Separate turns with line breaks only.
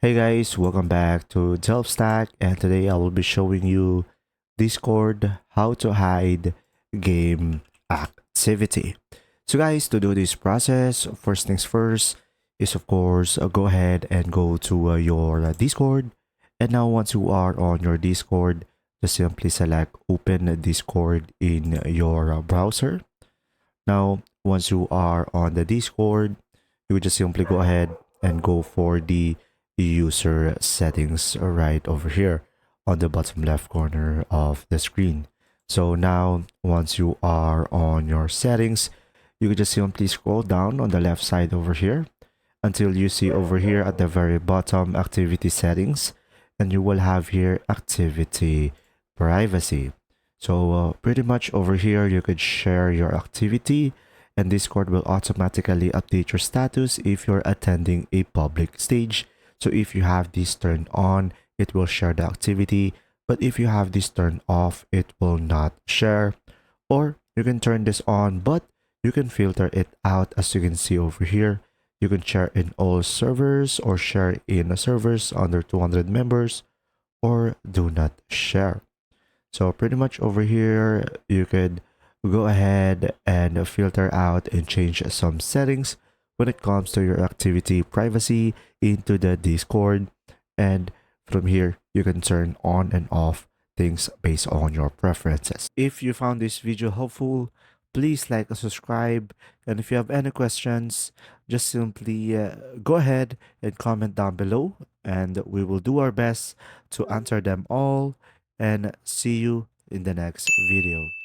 Hey guys, welcome back to Delpstack, and today I will be showing you Discord how to hide game activity. So guys, to do this process, first things first is of course go ahead and go to your Discord. And now once you are on your Discord, just simply select open Discord in your browser. Now once you are on the Discord, you would just simply go ahead and go for the user settings right over here on the bottom left corner of the screen. So now once you are on your settings, you can just simply scroll down on the left side over here until you see over here at the very bottom activity settings, and you will have here activity privacy. So pretty much over here you could share your activity, and Discord will automatically update your status if you're attending a public stage. So if you have this turned on, it will share the activity, but if you have this turned off, it will not share. Or you can turn this on, but you can filter it out. As you can see over here, you can share in all servers or share in servers under 200 members, or do not share. So pretty much over here, you could go ahead and filter out and change some settings when it comes to your activity privacy into the Discord. And from here, you can turn on and off things based on your preferences. If you found this video helpful, please like and subscribe. And if you have any questions, just simply go ahead and comment down below, and we will do our best to answer them all. And see you in the next video.